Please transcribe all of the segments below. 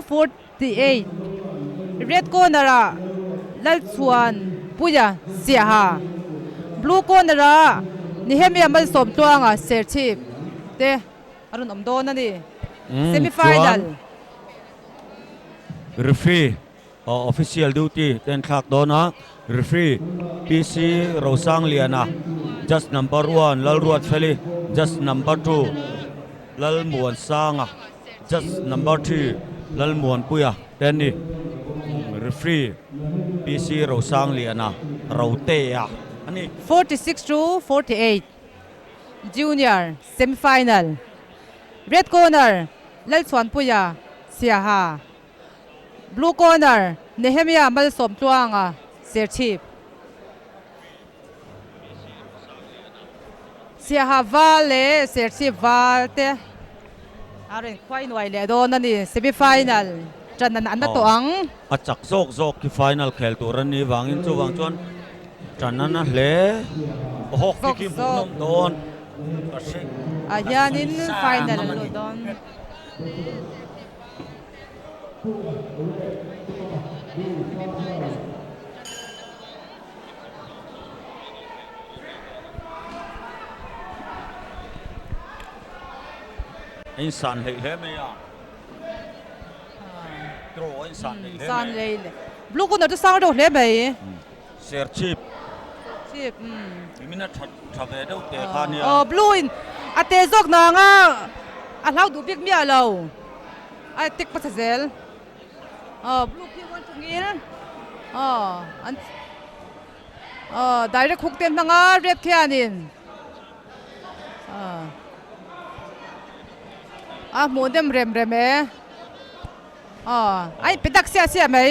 48. Red corner Lalchhuanpuia Siaha. Blue corner Nehemia mal som tuanga Serchhip. Te arun omdo na ni. Semi-final. Referee official duty ten khak dona referee PC Rosang Liana just number 1 Lal Ruat Feli just number 2 Lal Muan Sanga just number 3 Lalchhuanpuia ten ni referee PC Rosang Liana Rautea ani 46-48. Junior semi-final. Red corner Lalchhuanpuia Siaha. Blue corner Nehemia mal som tuanga Serchhip. Siaha vale Serchhip valte. Arin khwai noi le do na ni semi-final. Chan nan an to ang achak zok ki final khel turan ni wangin chu wang chuan chanana hle hok ki munom don ahianin final lo don. Insan hle me ya tro insan San le blue corner to sang do le bai Serchhip chip mina thave do te khania blue in ate zok na nga a hlau du big mi alo ai tik pa zel blue ki wan tungil an direct hook tem nga red khianin mo dem rem e ai pedak sia mai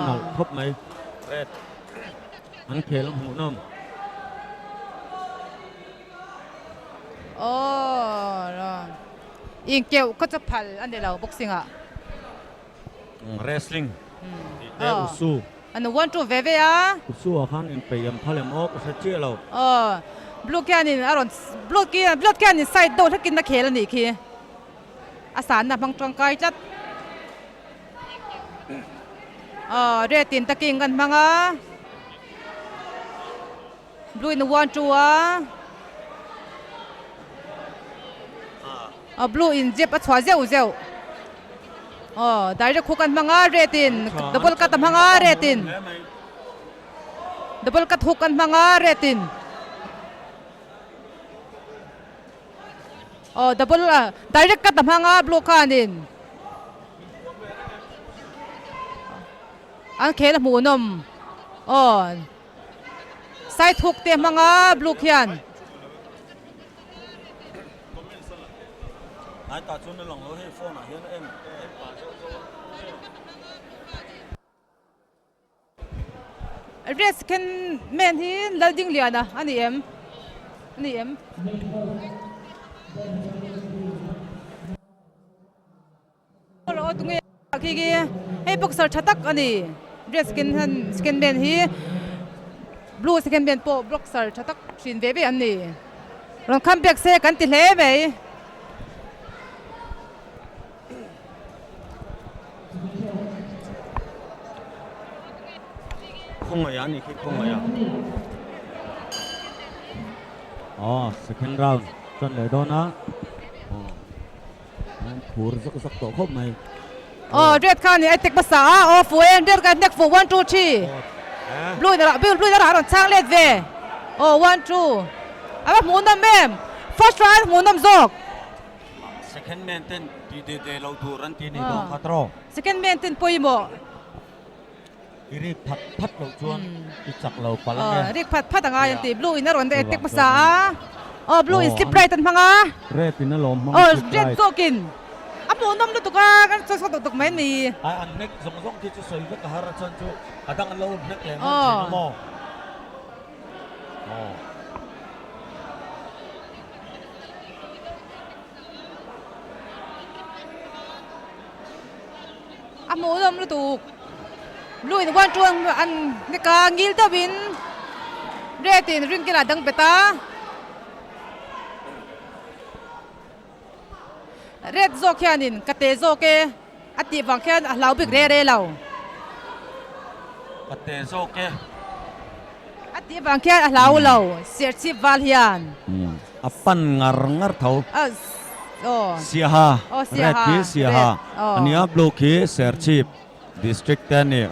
nal khop mai red an khel hu nom in keu ko cha phal an de lo boxing wrestling usu an 1-2 veve usu khan in peyam phalem ok sa che lo blue canin aron blood canin side do thakin na khel ani khi asan na bang tong kai chat retin taking kan manga blue in 1-2 blue in jep a chwa zeu direct hook kan manga retin double cut manga retin double cut hook kan manga retin double direct cut manga blue kanin ang khel mu nom side hook te manga blue khian ai ta chun long lo he phone a hian em res kan men hi lading liana ani em lo tunge ki hey boxer thatak ani res skin men hi blue second men po boxer thatak thin ve ani ron comeback se kan ti hle ve không ai ani ki không ai second round chon le do na phur zak to khop mai red kan ai tek basa fuen red kan nek for 1 2 3 blue na ron chang let ve 1 2 aba mun nam mem first round mun nam zok second man ten de lo tu ran ti ni do khatro second man ten poimo iri phat lo chuan i chak lo palang rik phat anga yan ti blue in ron de tek basa blue in slip right an manga red in lom red zokin apo nam lu tuka kan so tok men ni an nek zong ti chu soi ka har chan chu adang lo nek le mo mu lom lu tu blue in one chuang an ne ka ngil ta win red in ring kila dang beta red zo khianin kate zo ke ati wang khian a lau bik re lau kate zo ke ati wang khian a lau Serchhip wal hian apan ngar thau Siaha red ki Siaha ania blue ki Serchhip district ten ni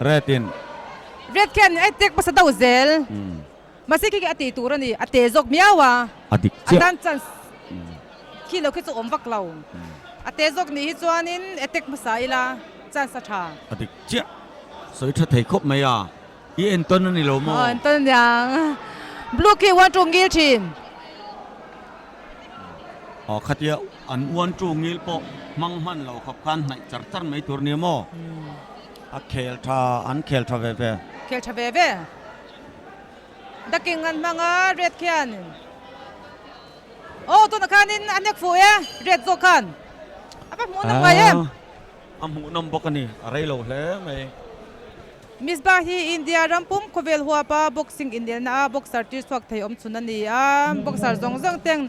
red in red khian ai tek pas dau zel masiki ki ati tur ani ate zok miawa adik adan chan kilo ki chu om vak lau ate zok ni hi chuanin etek masaila chan sa tha adik chia soi tha thei khop mai à i en ton ni lo mo en ton yang blue ki wan tu ngil thin khatia an wan tu ngil po mang man lo khop kan nai char mai tur ni mo a khel tha an khel tha ve khel tha ve daking an manga red khian to na kanin anek fu red zo kan apa mo na wayem amu nom bokani arai lo hle mai Miss Bahi India rampum khovel huwa pa boxing India na boxer ti swak thai om chunani boxer zong teng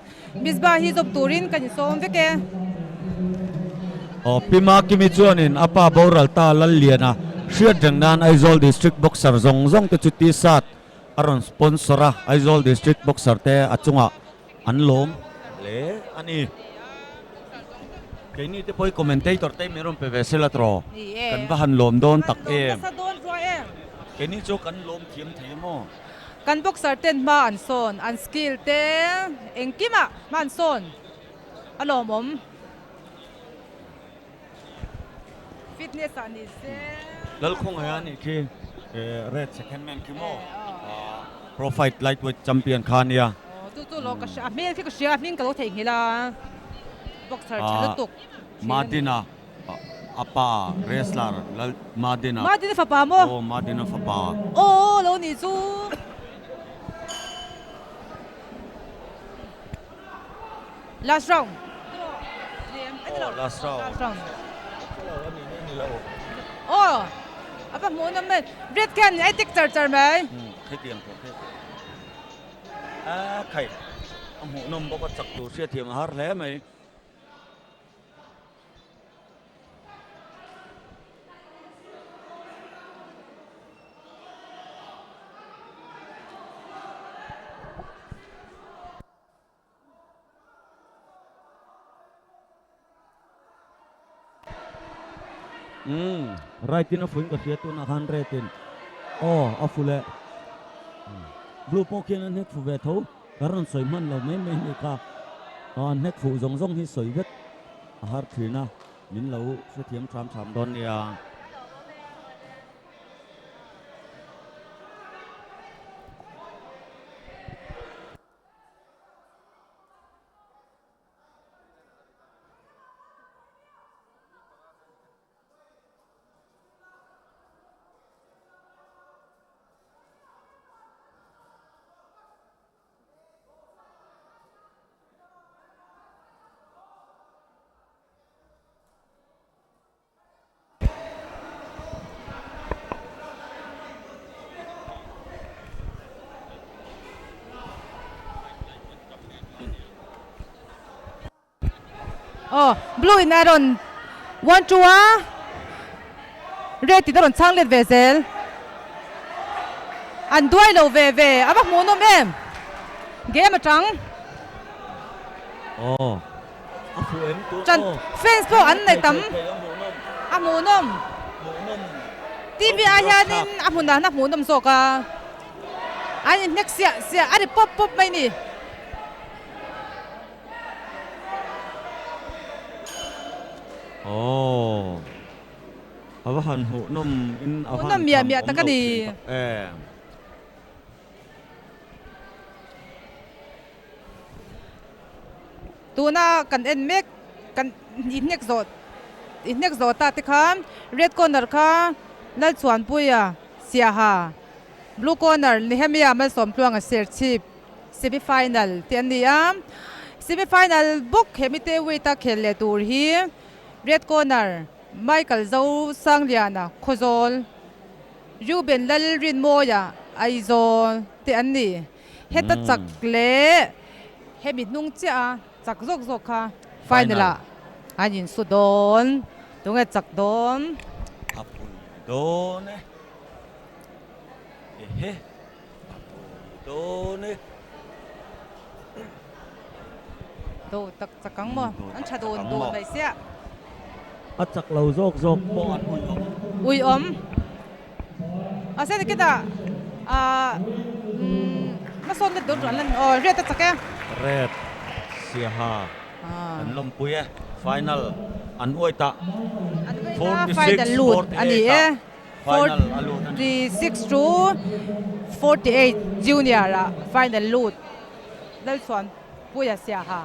Miss Bahi job turin kan som veke pima kimi chuanin apa boral ta lal liana hriat jangnan Aizawl district boxer zong te chuti sat aron sponsora Aizawl district boxer te achunga anlom le ani cái này thì phải commentator tay mấy rong về sẽ là trò cần ba hành lom don tắc em cái này cho cần lom kiếm thế mo cần boxer ten ma an son an skill te engkima man son alo mom fitness ani se lal khong hay ani khi red second man khi mo pro fight lightweight champion khania tu lo ka sha me fi ka sha ning ka lo thei hila boxer chalutuk Madina apa wrestler Madina fa pa mo Madina fa pa lo ni chu last round last round apa mo na me red can ai tik char mai thấy tiền thôi khai ông hộ nôm bao chặt đồ xe thiềm hát lẽ mày right in a phun ka fiatu na han retin afule blue pokin an hek fu ve tho karon soi man lo mai ni ka an hek fu zong hi soi vet har thina min lo se thiam tham don nia blue in aron one chua red ti daron chang let vezel an duai lo ve abak mo nom em game atang afu em tu chan fans po an nei tam mo nom TV ayanin amuna na mo nom soka an next sia ari pop mai ni aba han hộ nom in avan nom mia ta ka ni tuna kan en mek kan innek zot ta te kham red corner kha Lalchhuanpuia Siaha blue corner Nehemia man som tluang a Serchhip semi final tiania semi final book hemite we ta khel le tur hi red corner Michael Zhou sang liana khozol Ruben lal rin moya aizol te anni heta chak le hebit nung cha chak zok zok kha final a anin su don tunga chak don apun don he don do tak chakang mo an cha don don mai sia at chak lau zok zok po an ui ase kita ma son le don lan red ta chaka red Siaha an Lalchhuanpuia final an oita 46 loot ani final alut 46 to 48 junior final loot Lalchhuanpuia Siaha